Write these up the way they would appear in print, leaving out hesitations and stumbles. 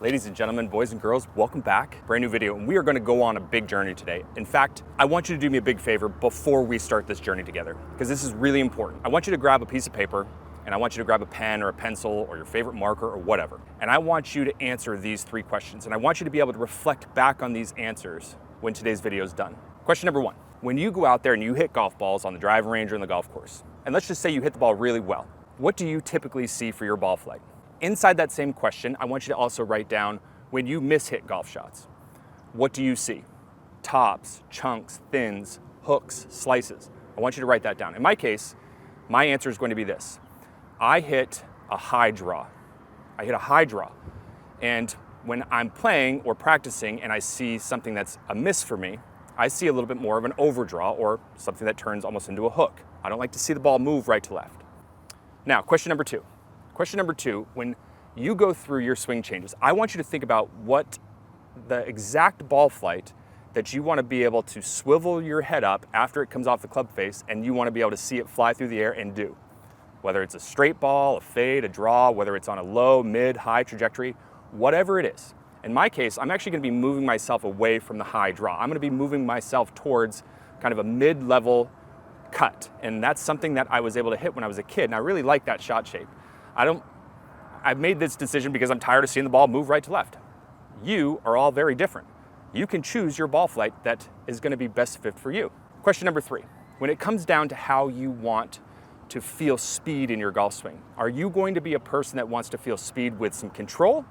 Ladies and gentlemen, boys and girls, welcome back. Brand new video, and we are going to go on a big journey today. In fact, I want you to do me a big favor before we start this journey together, because this is really important. I want you to grab a piece of paper, and I want you to grab a pen or a pencil or your favorite marker or whatever. And I want you to answer these 3 questions, and I want you to be able to reflect back on these answers when today's video is done. Question number 1. When you go out there and you hit golf balls on the driving range or in the golf course, and let's just say you hit the ball really well, what do you typically see for your ball flight? Inside that same question, I want you to also write down when you miss-hit golf shots. What do you see? Tops, chunks, thins, hooks, slices. I want you to write that down. In my case, my answer is going to be this. I hit a high draw. And when I'm playing or practicing and I see something that's a miss for me, I see a little bit more of an overdraw or something that turns almost into a hook. I don't like to see the ball move right to left. Now, question number 2. Question number 2, when you go through your swing changes, I want you to think about what the exact ball flight that you want to be able to swivel your head up after it comes off the club face and you want to be able to see it fly through the air and do. Whether it's a straight ball, a fade, a draw, whether it's on a low, mid, high trajectory, whatever it is. In my case, I'm actually going to be moving myself away from the high draw. I'm going to be moving myself towards kind of a mid-level cut. And that's something that I was able to hit when I was a kid. And I really like that shot shape. I've made this decision because I'm tired of seeing the ball move right to left. You are all very different. You can choose your ball flight that is going to be best fit for you. Question number 3. When it comes down to how you want to feel speed in your golf swing, are you going to be a person that wants to feel speed with some control?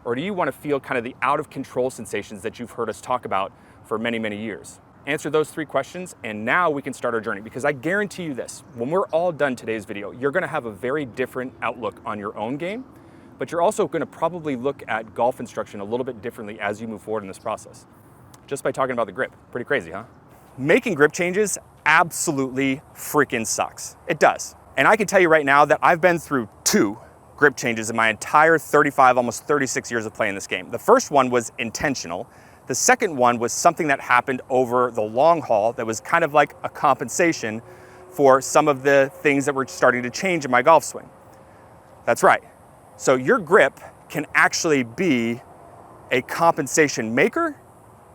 Or do you want to feel kind of the out of control sensations that you've heard us talk about for many, many years? Answer those 3 questions, and now we can start our journey, because I guarantee you this, when we're all done today's video, you're gonna have a very different outlook on your own game, but you're also gonna probably look at golf instruction a little bit differently as you move forward in this process, just by talking about the grip. Pretty crazy, huh? Making grip changes absolutely freaking sucks. It does. And I can tell you right now that I've been through 2 grip changes in my entire 35, almost 36 years of playing this game. The first one was intentional. The second one was something that happened over the long haul that was kind of like a compensation for some of the things that were starting to change in my golf swing. That's right. So your grip can actually be a compensation maker,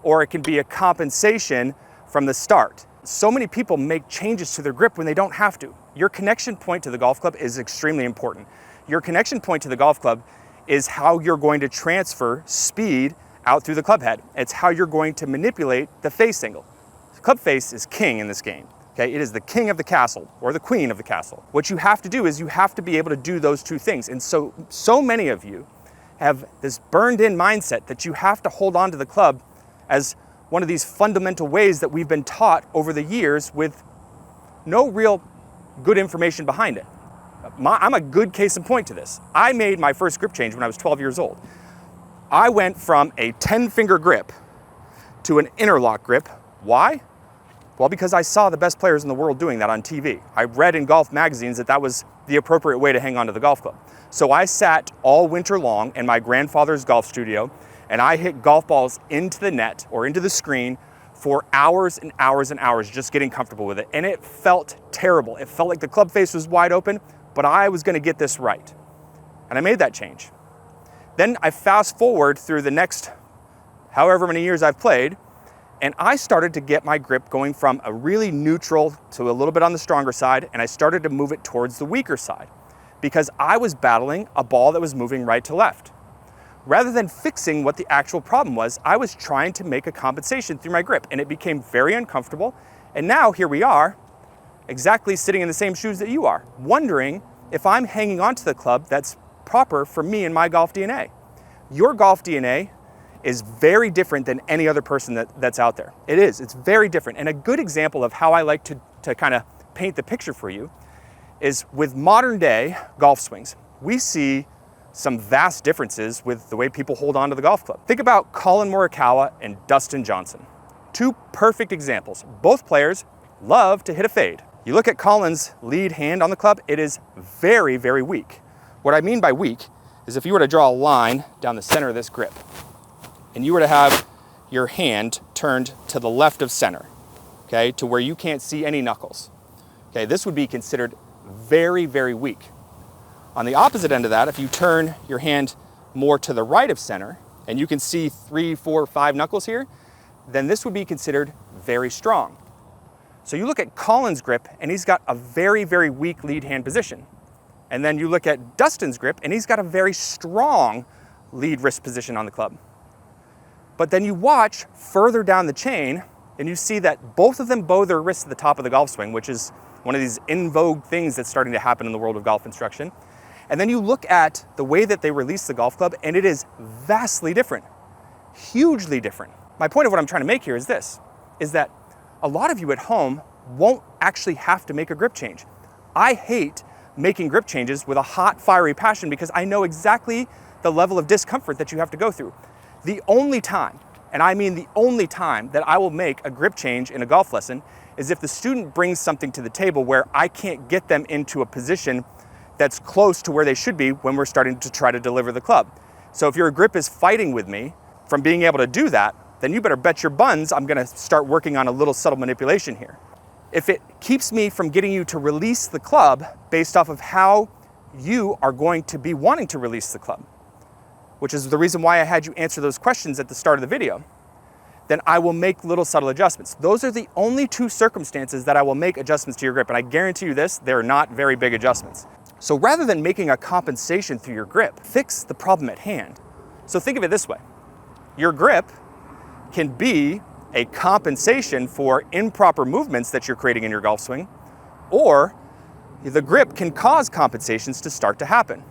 or it can be a compensation from the start. So many people make changes to their grip when they don't have to. Your connection point to the golf club is extremely important. Your connection point to the golf club is how you're going to transfer speed out through the club head. It's how you're going to manipulate the face angle. The club face is king in this game. Okay, it is the king of the castle or the queen of the castle. What you have to do is you have to be able to do those 2 things. And so many of you have this burned in mindset that you have to hold on to the club as one of these fundamental ways that we've been taught over the years with no real good information behind it. I'm a good case in point to this. I made my first grip change when I was 12 years old. I went from a 10-finger grip to an interlock grip. Why? Well, because I saw the best players in the world doing that on TV. I read in golf magazines that that was the appropriate way to hang on to the golf club. So I sat all winter long in my grandfather's golf studio, and I hit golf balls into the net or into the screen for hours and hours and hours just getting comfortable with it. And it felt terrible. It felt like the club face was wide open, but I was going to get this right. And I made that change. Then I fast forward through the next however many years I've played, and I started to get my grip going from a really neutral to a little bit on the stronger side, and I started to move it towards the weaker side because I was battling a ball that was moving right to left. Rather than fixing what the actual problem was, I was trying to make a compensation through my grip, and it became very uncomfortable. And now here we are, exactly sitting in the same shoes that you are, wondering if I'm hanging onto the club that's proper for me and my golf DNA. Your golf DNA is very different than any other person that's out there. It is, it's very different. And a good example of how I like to kind of paint the picture for you is with modern day golf swings. We see some vast differences with the way people hold on to the golf club. Think about Collin Morikawa and Dustin Johnson. 2 perfect examples. Both players love to hit a fade. You look at Collin's lead hand on the club, it is very, very weak. What I mean by weak is if you were to draw a line down the center of this grip and you were to have your hand turned to the left of center, okay, to where you can't see any knuckles, okay, this would be considered very, very weak. On the opposite end of that, if you turn your hand more to the right of center, and you can see 3, 4, 5 knuckles here, then this would be considered very strong. So you look at Collin's grip, and he's got a very, very weak lead hand position. And then you look at Dustin's grip, and he's got a very strong lead wrist position on the club. But then you watch further down the chain, and you see that both of them bow their wrists at the top of the golf swing, which is one of these in vogue things that's starting to happen in the world of golf instruction. And then you look at the way that they release the golf club, and it is vastly different, hugely different. My point of what I'm trying to make here is this, is that a lot of you at home won't actually have to make a grip change. I hate making grip changes with a hot, fiery passion because I know exactly the level of discomfort that you have to go through. The only time, and I mean the only time, that I will make a grip change in a golf lesson is if the student brings something to the table where I can't get them into a position that's close to where they should be when we're starting to try to deliver the club. So if your grip is fighting with me from being able to do that, then you better bet your buns I'm gonna start working on a little subtle manipulation here. If it keeps me from getting you to release the club based off of how you are going to be wanting to release the club, which is the reason why I had you answer those questions at the start of the video, then I will make little subtle adjustments. Those are the only 2 circumstances that I will make adjustments to your grip, and I guarantee you this, they're not very big adjustments. So rather than making a compensation through your grip, fix the problem at hand. So think of it this way. Your grip can be a compensation for improper movements that you're creating in your golf swing, or the grip can cause compensations to start to happen.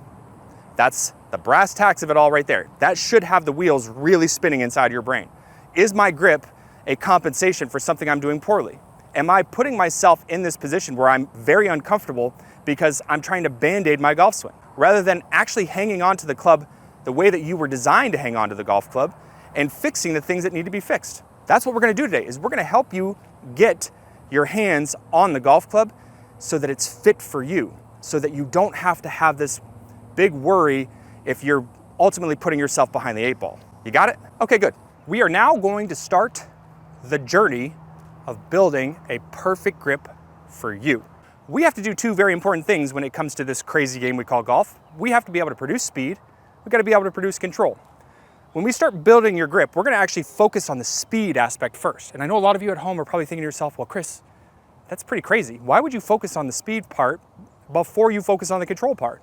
That's the brass tacks of it all right there. That should have the wheels really spinning inside your brain. Is my grip a compensation for something I'm doing poorly? Am I putting myself in this position where I'm very uncomfortable because I'm trying to band-aid my golf swing, rather than actually hanging on to the club the way that you were designed to hang on to the golf club and fixing the things that need to be fixed? That's what we're gonna do today, is we're gonna help you get your hands on the golf club so that it's fit for you, so that you don't have to have this big worry if you're ultimately putting yourself behind the 8 ball. You got it? Okay, good. We are now going to start the journey of building a perfect grip for you. We have to do 2 very important things when it comes to this crazy game we call golf. We have to be able to produce speed. We've got to be able to produce control. When we start building your grip, we're going to actually focus on the speed aspect first. And I know a lot of you at home are probably thinking to yourself, well, Chris, that's pretty crazy. Why would you focus on the speed part before you focus on the control part?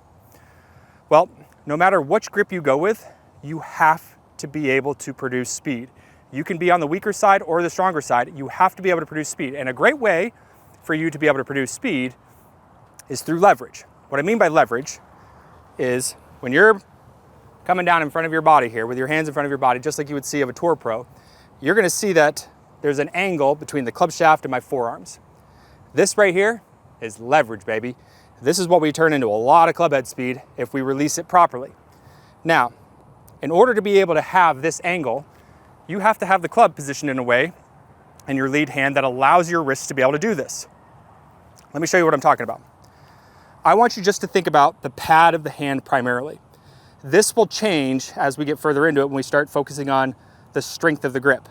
Well, no matter which grip you go with, you have to be able to produce speed. You can be on the weaker side or the stronger side. You have to be able to produce speed. And a great way for you to be able to produce speed is through leverage. What I mean by leverage is when you're coming down in front of your body here with your hands in front of your body, just like you would see of a tour pro, you're gonna see that there's an angle between the club shaft and my forearms. This right here is leverage, baby. This is what we turn into a lot of club head speed if we release it properly. Now, in order to be able to have this angle, you have to have the club positioned in a way in your lead hand that allows your wrists to be able to do this. Let me show you what I'm talking about. I want you just to think about the pad of the hand primarily. This will change as we get further into it when we start focusing on the strength of the grip.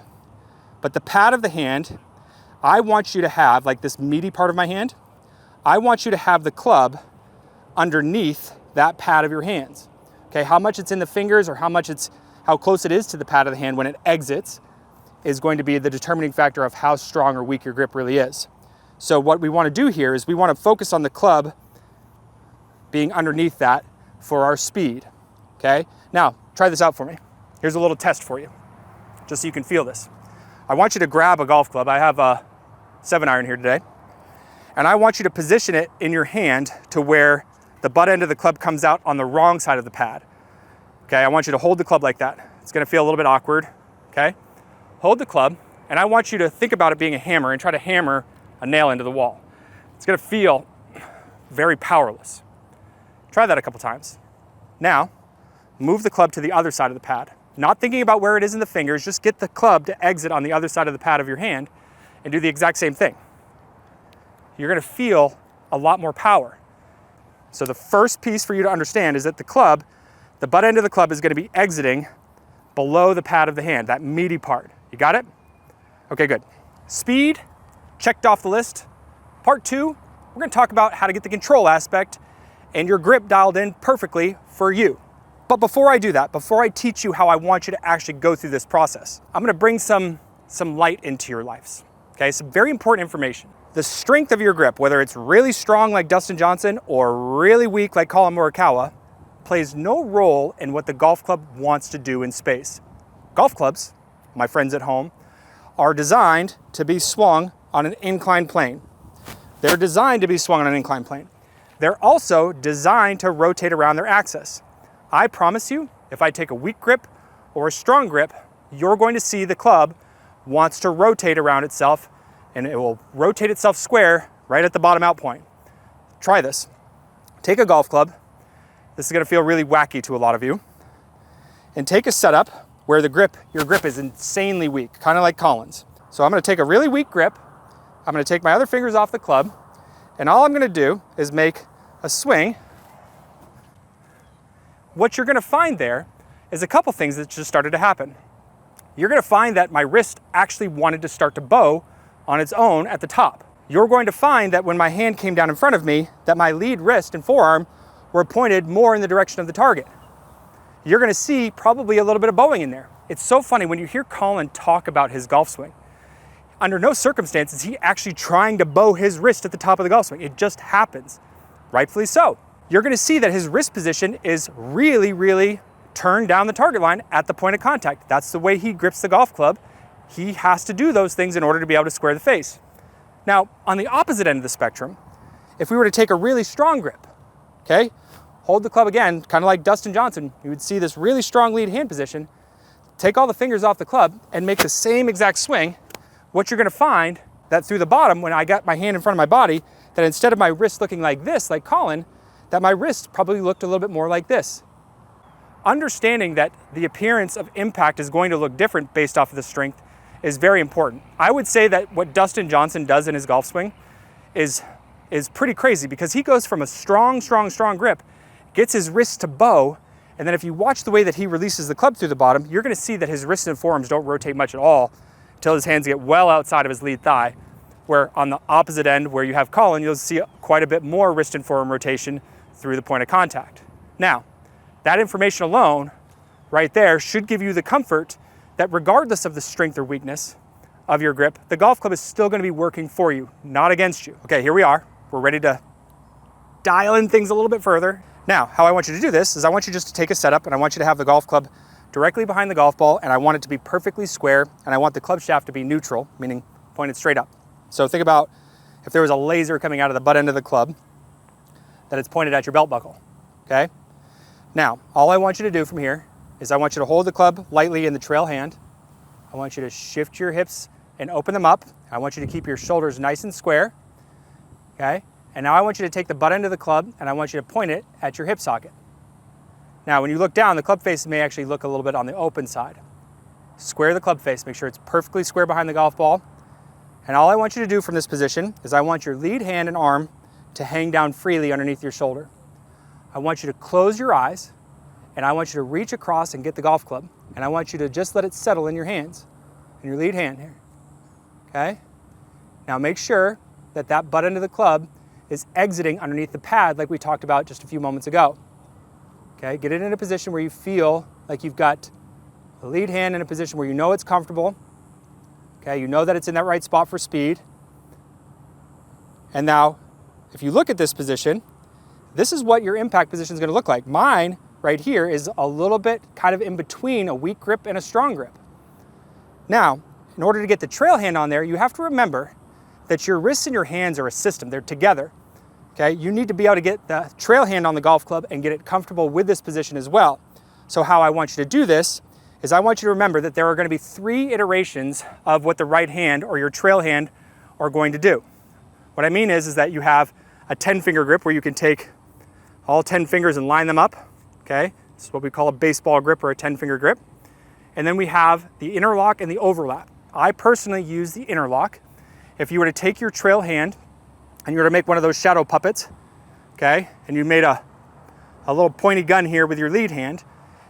But the pad of the hand, I want you to have, like this meaty part of my hand, I want you to have the club underneath that pad of your hands. Okay, how much it's in the fingers or how close it is to the pad of the hand when it exits is going to be the determining factor of how strong or weak your grip really is. So what we want to do here is we want to focus on the club being underneath that for our speed. Okay, now try this out for me. Here's a little test for you, just so you can feel this. I want you to grab a golf club. I have a 7-iron here today. And I want you to position it in your hand to where the butt end of the club comes out on the wrong side of the pad. Okay, I want you to hold the club like that. It's gonna feel a little bit awkward, okay? Hold the club, and I want you to think about it being a hammer and try to hammer a nail into the wall. It's gonna feel very powerless. Try that a couple times. Now, move the club to the other side of the pad. Not thinking about where it is in the fingers, just get the club to exit on the other side of the pad of your hand and do the exact same thing. You're gonna feel a lot more power. So the first piece for you to understand is that the butt end of the club is gonna be exiting below the pad of the hand, that meaty part. You got it? Okay, good. Speed, checked off the list. Part 2, we're gonna talk about how to get the control aspect and your grip dialed in perfectly for you. But before I do that, before I teach you how I want you to actually go through this process, I'm gonna bring some light into your lives, okay? Some very important information. The strength of your grip, whether it's really strong like Dustin Johnson or really weak like Collin Morikawa, plays no role in what the golf club wants to do in space. Golf clubs, my friends at home, are designed to be swung on an inclined plane. They're designed to be swung on an inclined plane. They're also designed to rotate around their axis. I promise you, if I take a weak grip or a strong grip, you're going to see the club wants to rotate around itself, and it will rotate itself square right at the bottom out point. Try this. Take a golf club. This is gonna feel really wacky to a lot of you. And take a setup where your grip is insanely weak, kind of like Collin's. So I'm gonna take a really weak grip. I'm gonna take my other fingers off the club, and all I'm gonna do is make a swing. What you're gonna find there is a couple things that just started to happen. You're gonna find that my wrist actually wanted to start to bow on its own at the top. You're going to find that when my hand came down in front of me, that my lead wrist and forearm were pointed more in the direction of the target. You're gonna see probably a little bit of bowing in there. It's so funny when you hear Collin talk about his golf swing. Under no circumstances is he actually trying to bow his wrist at the top of the golf swing. It just happens, rightfully so. You're gonna see that his wrist position is really, really turned down the target line at the point of contact. That's the way he grips the golf club. He has to do those things in order to be able to square the face. Now, on the opposite end of the spectrum, if we were to take a really strong grip, okay? Hold the club again, kind of like Dustin Johnson, you would see this really strong lead hand position. Take all the fingers off the club and make the same exact swing. What you're gonna find that through the bottom, when I got my hand in front of my body, that instead of my wrist looking like this, like Collin, that my wrist probably looked a little bit more like this. Understanding that the appearance of impact is going to look different based off of the strength is very important. I would say that what Dustin Johnson does in his golf swing is pretty crazy, because he goes from a strong grip, gets his wrist to bow, and then if you watch the way that he releases the club through the bottom, you're gonna see that his wrists and forearms don't rotate much at all until his hands get well outside of his lead thigh, where on the opposite end, where you have Collin, you'll see quite a bit more wrist and forearm rotation through the point of contact. Now, that information alone, right there, should give you the comfort that regardless of the strength or weakness of your grip, the golf club is still gonna be working for you, not against you. Okay, here we are. We're ready to dial in things a little bit further. Now, how I want you to do this is I want you just to take a setup, and I want you to have the golf club directly behind the golf ball, and I want it to be perfectly square, and I want the club shaft to be neutral, meaning pointed straight up. So think about if there was a laser coming out of the butt end of the club, that it's pointed at your belt buckle, okay? Now, all I want you to do from here is I want you to hold the club lightly in the trail hand. I want you to shift your hips and open them up. I want you to keep your shoulders nice and square, okay? And now I want you to take the butt end of the club and I want you to point it at your hip socket. Now, when you look down, the club face may actually look a little bit on the open side. Square the club face, make sure it's perfectly square behind the golf ball. And all I want you to do from this position is I want your lead hand and arm to hang down freely underneath your shoulder. I want you to close your eyes, and I want you to reach across and get the golf club, and I want you to just let it settle in your hands, in your lead hand here, okay? Now make sure that that butt end of the club is exiting underneath the pad like we talked about just a few moments ago, okay? Get it in a position where you feel like you've got the lead hand in a position where you know it's comfortable, okay? You know that it's in that right spot for speed. And now, if you look at this position, this is what your impact position is going to look like. Mine right here is a little bit kind of in between a weak grip and a strong grip. Now, in order to get the trail hand on there, you have to remember that your wrists and your hands are a system. They're together, okay? You need to be able to get the trail hand on the golf club and get it comfortable with this position as well. So how I want you to do this is I want you to remember that there are going to be 3 iterations of what the right hand or your trail hand are going to do. What I mean is that you have a 10-finger grip where you can take all 10 fingers and line them up, okay? This is what we call a baseball grip or a 10-finger grip. And then we have the interlock and the overlap. I personally use the interlock. If you were to take your trail hand and you were to make one of those shadow puppets, okay, and you made a little pointy gun here with your lead hand,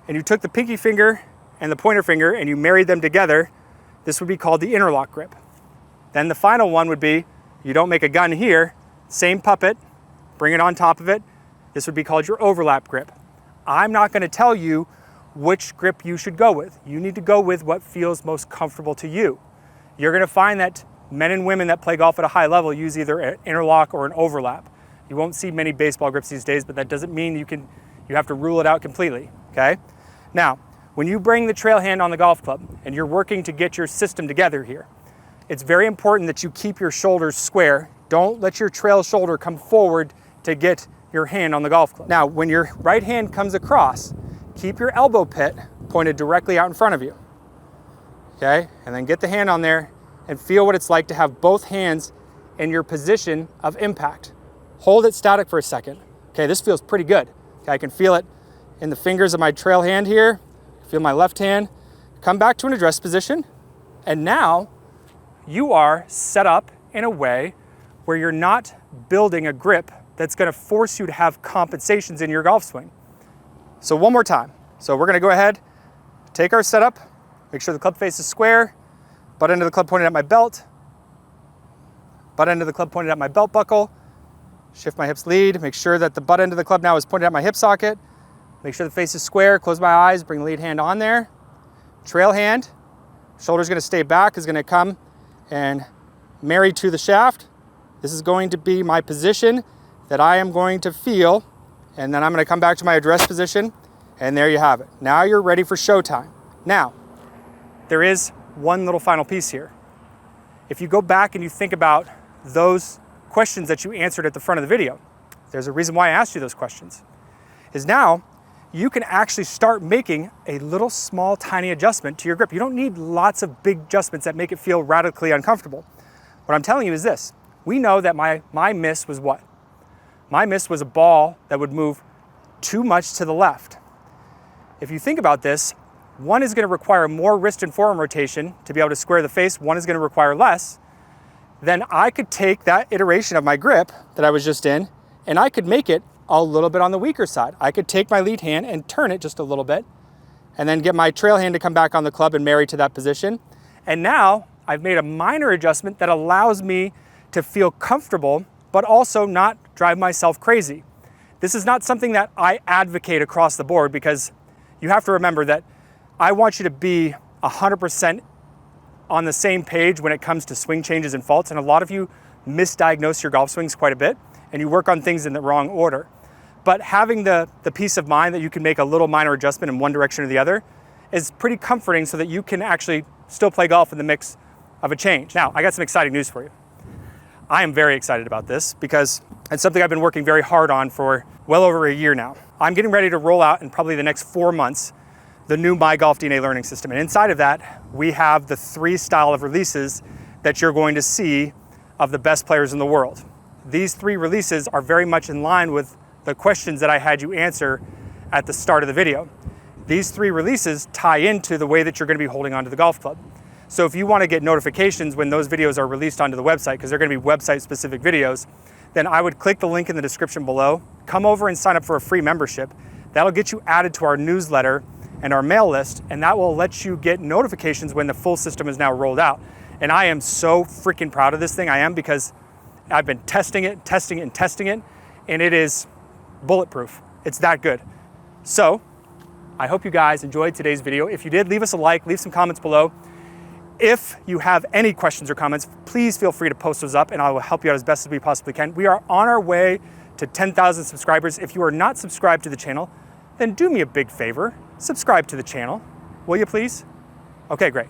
and you took the pinky finger and the pointer finger and you married them together, this would be called the interlock grip. Then the final one would be, you don't make a gun here, same puppet, bring it on top of it. This would be called your overlap grip. I'm not gonna tell you which grip you should go with. You need to go with what feels most comfortable to you. You're gonna find that men and women that play golf at a high level use either an interlock or an overlap. You won't see many baseball grips these days, but that doesn't mean you have to rule it out completely, okay? Now, when you bring the trail hand on the golf club and you're working to get your system together here, it's very important that you keep your shoulders square. Don't let your trail shoulder come forward to get your hand on the golf club. Now, when your right hand comes across, keep your elbow pit pointed directly out in front of you, okay? And then get the hand on there and feel what it's like to have both hands in your position of impact. Hold it static for a second. Okay, this feels pretty good. Okay, I can feel it in the fingers of my trail hand here. Feel my left hand. Come back to an address position. And now you are set up in a way where you're not building a grip that's gonna force you to have compensations in your golf swing. So one more time. So we're gonna go ahead, take our setup, make sure the club face is square, butt end of the club pointed at my belt, butt end of the club pointed at my belt buckle, shift my hips lead, make sure that the butt end of the club now is pointed at my hip socket, make sure the face is square, close my eyes, bring the lead hand on there, trail hand, shoulder's gonna stay back, is gonna come and marry to the shaft. This is going to be my position that I am going to feel, and then I'm gonna come back to my address position, and there you have it. Now you're ready for showtime. Now, there is one little final piece here. If you go back and you think about those questions that you answered at the front of the video, there's a reason why I asked you those questions, is now you can actually start making a little small tiny adjustment to your grip. You don't need lots of big adjustments that make it feel radically uncomfortable. What I'm telling you is this. We know that my miss was what? My miss was a ball that would move too much to the left. If you think about this, one is gonna require more wrist and forearm rotation to be able to square the face, one is gonna require less. Then I could take that iteration of my grip that I was just in, and I could make it a little bit on the weaker side. I could take my lead hand and turn it just a little bit, and then get my trail hand to come back on the club and marry to that position. And now I've made a minor adjustment that allows me to feel comfortable, but also not drive myself crazy. This is not something that I advocate across the board, because you have to remember that I want you to be 100% on the same page when it comes to swing changes and faults, and a lot of you misdiagnose your golf swings quite a bit, and you work on things in the wrong order. But having the peace of mind that you can make a little minor adjustment in one direction or the other is pretty comforting, so that you can actually still play golf in the mix of a change. Now, I got some exciting news for you. I am very excited about this because it's something I've been working very hard on for well over a year now. I'm getting ready to roll out in probably the next 4 months the new My Golf DNA learning system. And inside of that, we have the 3 style of releases that you're going to see of the best players in the world. These 3 releases are very much in line with the questions that I had you answer at the start of the video. These 3 releases tie into the way that you're gonna be holding onto the golf club. So if you wanna get notifications when those videos are released onto the website, because they're gonna be website specific videos, then I would click the link in the description below, come over and sign up for a free membership. That'll get you added to our newsletter and our mail list, and that will let you get notifications when the full system is now rolled out. And I am so freaking proud of this thing. I am, because I've been testing it, and it is bulletproof. It's that good. So I hope you guys enjoyed today's video. If you did, leave us a like, leave some comments below. If you have any questions or comments, please feel free to post those up, and I will help you out as best as we possibly can. We are on our way to 10,000 subscribers. If you are not subscribed to the channel, then do me a big favor, subscribe to the channel. Will you please? Okay, great.